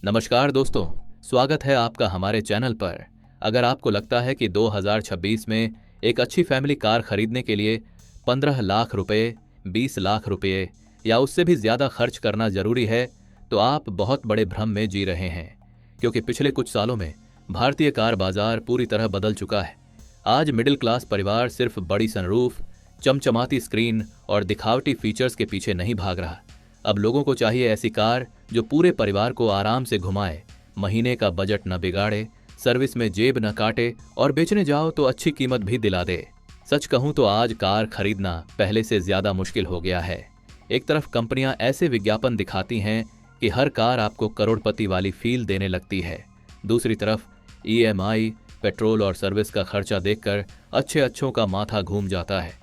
नमस्कार दोस्तों, स्वागत है आपका हमारे चैनल पर। अगर आपको लगता है कि 2026 में एक अच्छी फैमिली कार खरीदने के लिए 15 लाख रुपए, 20 लाख रुपए या उससे भी ज्यादा खर्च करना जरूरी है, तो आप बहुत बड़े भ्रम में जी रहे हैं। क्योंकि पिछले कुछ सालों में भारतीय कार बाजार पूरी तरह बदल चुका है। आज मिडिल क्लास परिवार सिर्फ बड़ी सनरूफ, चमचमाती स्क्रीन और दिखावटी फीचर्स के पीछे नहीं भाग रहा। अब लोगों को चाहिए ऐसी कार जो पूरे परिवार को आराम से घुमाए, महीने का बजट न बिगाड़े, सर्विस में जेब न काटे और बेचने जाओ तो अच्छी कीमत भी दिला दे। सच कहूं तो आज कार खरीदना पहले से ज्यादा मुश्किल हो गया है। एक तरफ कंपनियां ऐसे विज्ञापन दिखाती हैं कि हर कार आपको करोड़पति वाली फील देने लगती है। दूसरी तरफ ईएमआई, पेट्रोल और सर्विस का खर्चा देखकर अच्छे अच्छों का माथा घूम जाता है।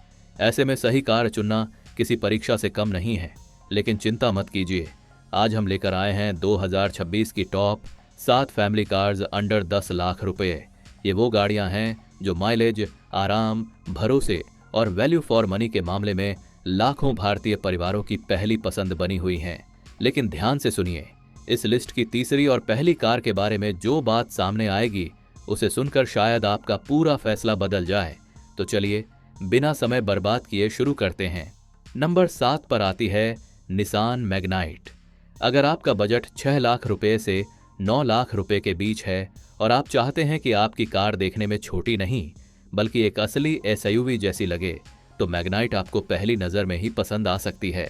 ऐसे में सही कार चुनना किसी परीक्षा से कम नहीं है। लेकिन चिंता मत कीजिए, आज हम लेकर आए हैं 2026 की top 7 family cars under 10 lakh रुपए। ये वो गाड़ियां हैं जो माइलेज, आराम, भरोसे और वैल्यू फॉर मनी के मामले में लाखों भारतीय परिवारों की पहली पसंद बनी हुई हैं। लेकिन ध्यान से सुनिए, इस लिस्ट की तीसरी और पहली कार के बारे में जो बात सामने आएगी उसे सुनकर शायद आपका पूरा फैसला बदल जाए। तो चलिए बिना समय बर्बाद किए शुरू करते हैं। नंबर 7 पर आती है निसान मैग्नाइट। अगर आपका बजट 6 लाख रुपए से 9 लाख रुपए के बीच है और आप चाहते हैं कि आपकी कार देखने में छोटी नहीं बल्कि एक असली एसयूवी जैसी लगे, तो मैग्नाइट आपको पहली नजर में ही पसंद आ सकती है।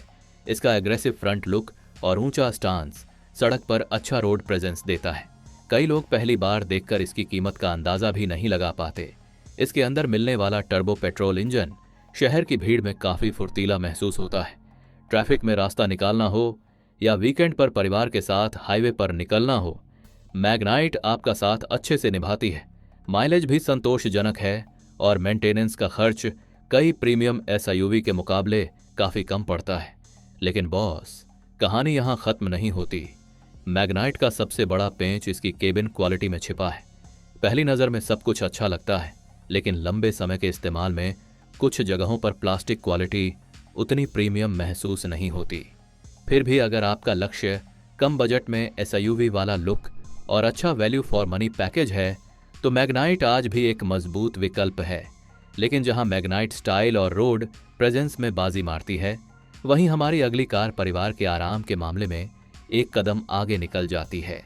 इसका एग्रेसिव फ्रंट लुक और ऊंचा स्टांस सड़क पर अच्छा रोड प्रेजेंस देता है। कई लोग पहली बार देखकर इसकी कीमत का अंदाजा भी नहीं लगा पाते। इसके अंदर मिलने वाला टर्बो पेट्रोल इंजन शहर की भीड़ में काफी फुर्तीला महसूस होता है। ट्रैफिक में रास्ता निकालना हो या वीकेंड पर परिवार के साथ हाईवे पर निकलना हो, मैग्नाइट आपका साथ अच्छे से निभाती है। माइलेज भी संतोषजनक है और मेंटेनेंस का खर्च कई प्रीमियम एसयूवी के मुकाबले काफी कम पड़ता है। लेकिन बॉस, कहानी यहां खत्म नहीं होती। मैग्नाइट का सबसे बड़ा पेंच इसकी केबिन क्वालिटी में छिपा है। पहली नजर में सब कुछ अच्छा लगता है, लेकिन लंबे समय के इस्तेमाल में कुछ जगहों पर प्लास्टिक क्वालिटी उतनी प्रीमियम महसूस नहीं होती। फिर भी अगर आपका लक्ष्य कम बजट में एसयूवी वाला लुक और अच्छा वैल्यू फॉर मनी पैकेज है, तो मैग्नाइट आज भी एक मजबूत विकल्प है। लेकिन जहां मैग्नाइट स्टाइल और रोड प्रेजेंस में बाजी मारती है, वहीं हमारी अगली कार परिवार के आराम के मामले में एक कदम आगे निकल जाती है।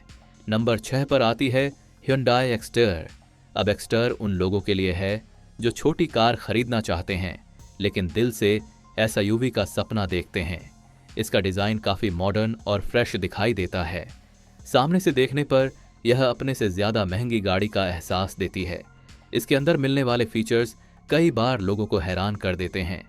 नंबर 6 पर आती है ह्युंडई एक्स्टर। अब एक्स्टर उन लोगों के लिए है जो छोटी कार खरीदना चाहते हैं लेकिन दिल से एसयूवी का सपना देखते हैं। इसका डिजाइन काफी मॉडर्न और फ्रेश दिखाई देता है। सामने से देखने पर यह अपने से ज्यादा महंगी गाड़ी का एहसास देती है। इसके अंदर मिलने वाले फीचर्स कई बार लोगों को हैरान कर देते हैं।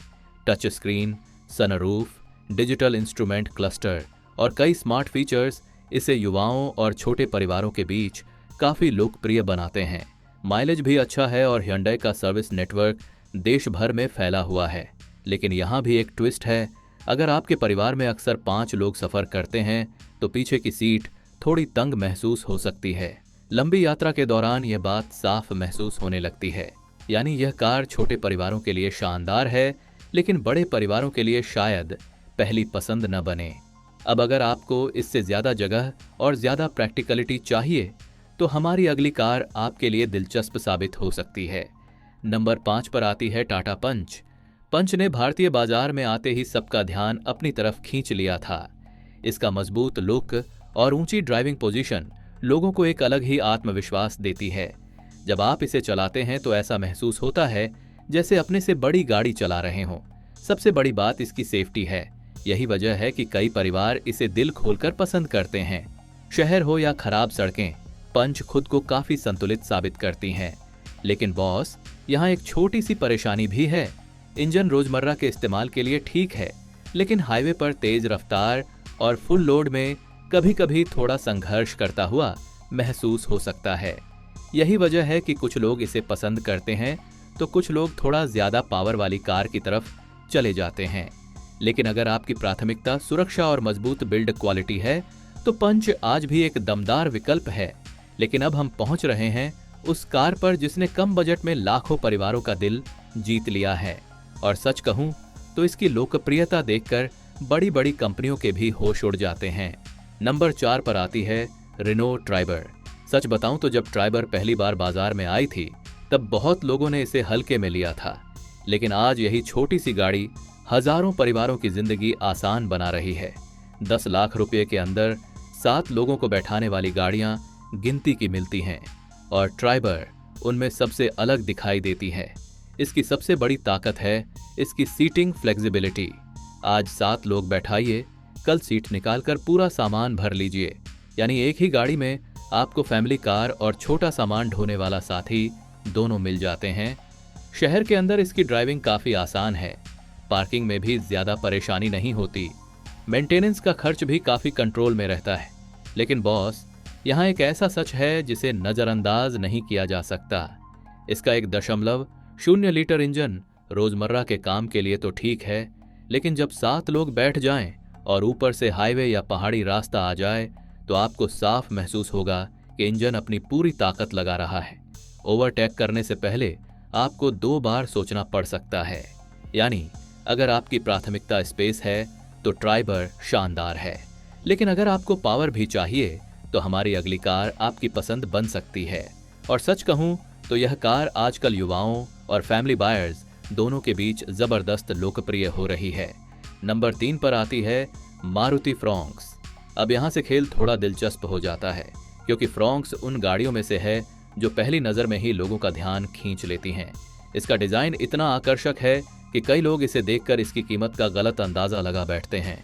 Touch screen, sunroof, digital instrument cluster और कई स्मार्ट फीचर्स इसे युवाओं और छोटे परिवारों के बीच काफी लोकप्रिय बनाते हैं। माइलेज भी अच्छा है और ह्युंडई का सर्विस नेटवर्क देश भर में फैला हुआ है। लेकिन यहाँ भी एक ट्विस्ट है। अगर आपके परिवार में अक्सर 5 लोग सफर करते हैं तो पीछे की सीट थोड़ी तंग महसूस हो सकती है। लंबी यात्रा के दौरान यह बात साफ महसूस होने लगती है। यानी यह कार छोटे परिवारों के लिए शानदार है, लेकिन बड़े परिवारों के लिए शायद पहली पसंद न बने। अब अगर आपको इससे ज्यादा जगह और ज्यादा प्रैक्टिकलिटी चाहिए, तो हमारी अगली कार आपके लिए दिलचस्प साबित हो सकती है। नंबर 5 पर आती है टाटा पंच। पंच ने भारतीय बाजार में आते ही सबका ध्यान अपनी तरफ खींच लिया था। इसका मजबूत लुक और ऊंची ड्राइविंग पोजीशन लोगों को एक अलग ही आत्मविश्वास देती है। जब आप इसे चलाते हैं तो ऐसा महसूस होता है जैसे अपने से बड़ी गाड़ी चला रहे हों। सबसे बड़ी बात इसकी सेफ्टी है। यही वजह है कि कई परिवार इसे दिल खोलकर पसंद करते हैं। शहर हो या खराब सड़कें, पंच खुद को काफी संतुलित साबित करती हैं। लेकिन बॉस, यहाँ एक छोटी सी परेशानी भी है। इंजन रोजमर्रा के इस्तेमाल के लिए ठीक है, लेकिन हाईवे पर तेज रफ्तार और फुल लोड में कभी कभी थोड़ा संघर्ष करता हुआ महसूस हो सकता है। यही वजह है कि कुछ लोग इसे पसंद करते हैं तो कुछ लोग थोड़ा ज्यादा पावर वाली कार की तरफ चले जाते हैं। लेकिन अगर आपकी प्राथमिकता सुरक्षा और मजबूत बिल्ड क्वालिटी है तो पंच आज भी एक दमदार विकल्प है। लेकिन अब हम पहुंच रहे हैं उस कार पर जिसने कम बजट में लाखों परिवारों का दिल जीत लिया है। और सच कहूं तो इसकी लोकप्रियता देखकर बड़ी बड़ी कंपनियों के भी होश उड़ जाते हैं। नंबर 4 पर आती है रिनो ट्राइबर। सच बताऊं तो जब ट्राइबर पहली बार बाजार में आई थी तब बहुत लोगों ने इसे हल्के में लिया था, लेकिन आज यही छोटी सी गाड़ी हजारों परिवारों की जिंदगी आसान बना रही है। 10 लाख रुपए के अंदर 7 लोगों को बैठाने वाली गाड़ियां गिनती की मिलती हैं और ट्राइबर उनमें सबसे अलग दिखाई देती है। इसकी सबसे बड़ी ताकत है इसकी सीटिंग फ्लेक्सिबिलिटी। आज 7 लोग बैठाइए, कल सीट निकालकर पूरा सामान भर लीजिए, यानी एक ही गाड़ी में आपको फैमिली कार और छोटा सामान ढोने वाला साथी दोनों मिल जाते हैं। शहर के अंदर इसकी ड्राइविंग काफी आसान है, पार्किंग में भी ज्यादा परेशानी नहीं होती, मेंटेनेंस का खर्च भी काफी कंट्रोल में रहता है। लेकिन बॉस, यहाँ एक ऐसा सच है जिसे नजरअंदाज नहीं किया जा सकता। इसका 1.0 लीटर इंजन रोजमर्रा के काम के लिए तो ठीक है, लेकिन जब 7 लोग बैठ जाएं और ऊपर से हाईवे या पहाड़ी रास्ता आ जाए तो आपको साफ महसूस होगा कि इंजन अपनी पूरी ताकत लगा रहा है। ओवरटेक करने से पहले आपको 2 बार सोचना पड़ सकता है। यानी अगर आपकी प्राथमिकता स्पेस है तो ट्राइबर शानदार है, लेकिन अगर आपको पावर भी चाहिए तो हमारी अगली कार आपकी पसंद बन सकती है। और सच कहूं तो यह कार आजकल युवाओं और फैमिली बायर्स दोनों के बीच जबरदस्त लोकप्रिय हो रही है। नंबर 3 पर आती है मारुति फ्रॉन्क्स। अब यहां से खेल थोड़ा दिलचस्प हो जाता है, क्योंकि फ्रॉन्क्स उन गाड़ियों में से है जो पहली नजर में ही लोगों का ध्यान खींच लेती हैं। इसका डिजाइन इतना आकर्षक है कि कई लोग इसे देखकर इसकी कीमत का गलत अंदाजा लगा बैठते हैं।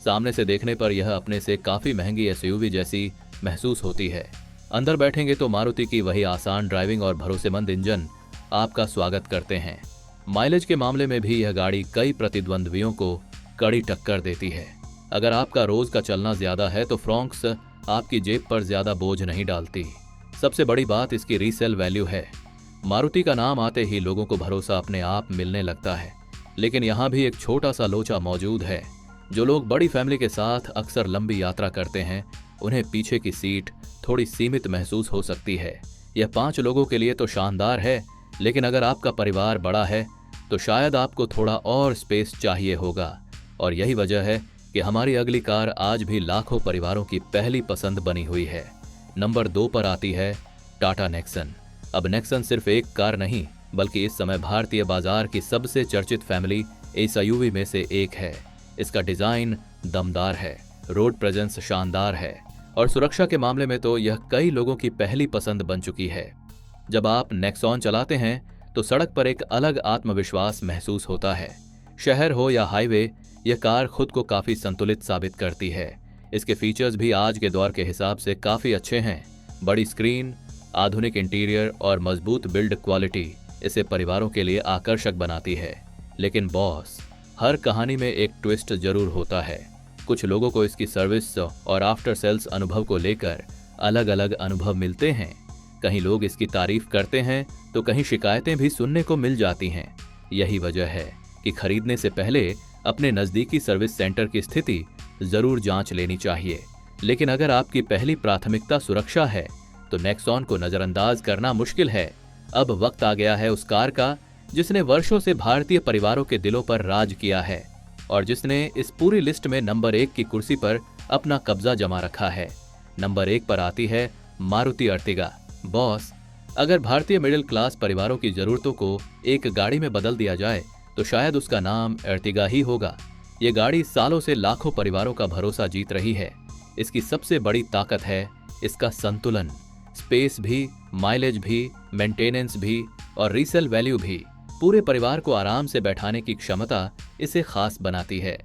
सामने से देखने पर यह अपने से काफी महंगी एसयूवी जैसी महसूस होती है। अंदर बैठेंगे तो मारुति की वही आसान ड्राइविंग और भरोसेमंद इंजन आपका स्वागत करते हैं। माइलेज के मामले में भी यह गाड़ी कई प्रतिद्वंद्वियों को कड़ी टक्कर देती है। अगर आपका रोज का चलना ज्यादा है तो फ्रॉन्क्स आपकी जेब पर ज्यादा बोझ नहीं डालती। सबसे बड़ी बात इसकी रीसेल वैल्यू है। मारुति का नाम आते ही लोगों को भरोसा अपने आप मिलने लगता है, लेकिन यहाँ भी एक छोटा सा लोचा मौजूद है। जो लोग बड़ी फैमिली के साथ अक्सर लंबी यात्रा करते हैं उन्हें पीछे की सीट थोड़ी सीमित महसूस हो सकती है। यह 5 लोगों के लिए तो शानदार है, लेकिन अगर आपका परिवार बड़ा है तो शायद आपको थोड़ा और स्पेस चाहिए होगा। और यही वजह है कि हमारी अगली कार आज भी लाखों परिवारों की पहली पसंद बनी हुई है। नंबर 2 पर आती है टाटा नेक्सन। अब नेक्सन सिर्फ एक कार नहीं, बल्कि इस समय भारतीय बाजार की सबसे चर्चित फैमिली एसयूवी में से एक है। इसका डिजाइन दमदार है, रोड प्रेजेंस शानदार है और सुरक्षा के मामले में तो यह कई लोगों की पहली पसंद बन चुकी है। जब आप नेक्सॉन चलाते हैं तो सड़क पर एक अलग आत्मविश्वास महसूस होता है। शहर हो या हाईवे, यह कार खुद को काफी संतुलित साबित करती है। इसके फीचर्स भी आज के दौर के हिसाब से काफी अच्छे हैं। बड़ी स्क्रीन, आधुनिक इंटीरियर और मजबूत बिल्ड क्वालिटी इसे परिवारों के लिए आकर्षक बनाती है। लेकिन बॉस, हर कहानी में एक ट्विस्ट जरूर होता है। कुछ लोगों को इसकी सर्विस और आफ्टर सेल्स अनुभव को लेकर अलग अलग अनुभव मिलते हैं। कहीं लोग इसकी तारीफ करते हैं तो कहीं शिकायतें भी सुनने को मिल जाती हैं। यही वजह है कि खरीदने से पहले अपने नजदीकी सर्विस सेंटर की स्थिति जरूर जांच लेनी चाहिए। लेकिन अगर आपकी पहली प्राथमिकता सुरक्षा है तो नेक्सॉन को नजरअंदाज करना मुश्किल है। अब वक्त आ गया है उस कार का जिसने वर्षों से भारतीय परिवारों के दिलों पर राज किया है और जिसने इस पूरी लिस्ट में नंबर 1 की कुर्सी पर अपना कब्जा जमा रखा है। नंबर 1 पर आती है मारुति अर्टिगा। बॉस, अगर भारतीय मिडिल क्लास परिवारों की जरूरतों को एक गाड़ी में बदल दिया जाए तो शायद उसका नाम अर्टिगा ही होगा। ये गाड़ी सालों से लाखों परिवारों का भरोसा जीत रही है। इसकी सबसे बड़ी ताकत है इसका संतुलन। स्पेस भी, माइलेज भी, मेंटेनेंस भी और रीसेल वैल्यू भी। पूरे परिवार को आराम से बैठाने की क्षमता इसे खास बनाती है।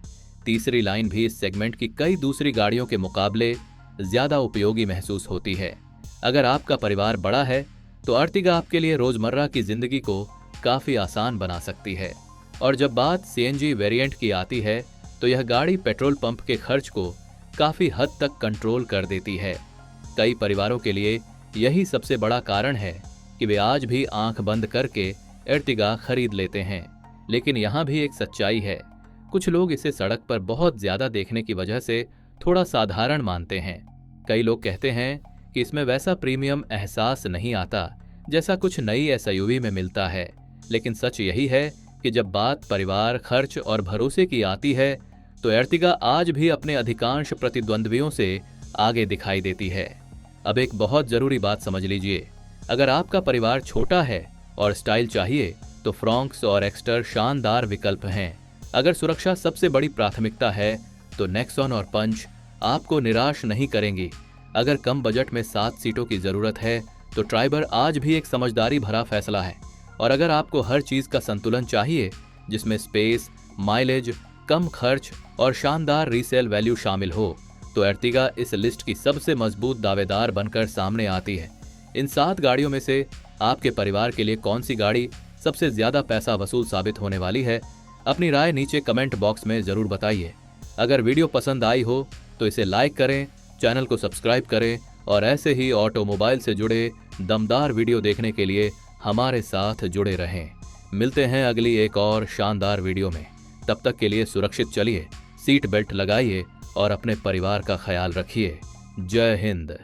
तीसरी लाइन भी इस सेगमेंट की कई दूसरी गाड़ियों के मुकाबले ज्यादा उपयोगी महसूस होती है। अगर आपका परिवार बड़ा है तो अर्टिगा आपके लिए रोजमर्रा की जिंदगी को काफी आसान बना सकती है। और जब बात सीएनजी वेरिएंट की आती है तो यह गाड़ी पेट्रोल पंप के खर्च को काफी हद तक कंट्रोल कर देती है। कई परिवारों के लिए यही सबसे बड़ा कारण है कि वे आज भी आंख बंद करके अर्टिगा खरीद लेते हैं। लेकिन यहाँ भी एक सच्चाई है, कुछ लोग इसे सड़क पर बहुत ज्यादा देखने की वजह से थोड़ा साधारण मानते हैं। कई लोग कहते हैं कि इसमें वैसा प्रीमियम एहसास नहीं आता जैसा कुछ नई एसयूवी में मिलता है। लेकिन सच यही है कि जब बात परिवार, खर्च और भरोसे की आती है तो अर्टिगा आज भी अपने अधिकांश प्रतिद्वंद्वियों से आगे दिखाई देती है। अब एक बहुत जरूरी बात समझ लीजिए, अगर आपका परिवार छोटा है और स्टाइल चाहिए तो फ्रॉन्क्स और एक्स्टर शानदार विकल्प हैं। अगर सुरक्षा सबसे बड़ी प्राथमिकता है तो नेक्सॉन और पंच आपको निराश नहीं करेंगी। अगर कम बजट में 7 सीटों की जरूरत है तो ट्राइबर आज भी एक समझदारी भरा फैसला है। और अगर आपको हर चीज का संतुलन चाहिए, जिसमें स्पेस, माइलेज, कम खर्च और शानदार रीसेल वैल्यू शामिल हो, तो एर्टिगा इस लिस्ट की सबसे मजबूत दावेदार बनकर सामने आती है। इन 7 गाड़ियों में से आपके परिवार के लिए कौन सी गाड़ी सबसे ज्यादा पैसा वसूल साबित होने वाली है? अपनी राय नीचे कमेंट बॉक्स में जरूर बताइए। अगर वीडियो पसंद आई हो तो इसे लाइक करें, चैनल को सब्सक्राइब करें और ऐसे ही ऑटोमोबाइल से जुड़े दमदार वीडियो देखने के लिए हमारे साथ जुड़े रहें। मिलते हैं अगली एक और शानदार वीडियो में। तब तक के लिए सुरक्षित चलिए, सीट बेल्ट लगाइए और अपने परिवार का ख्याल रखिए। जय हिंद।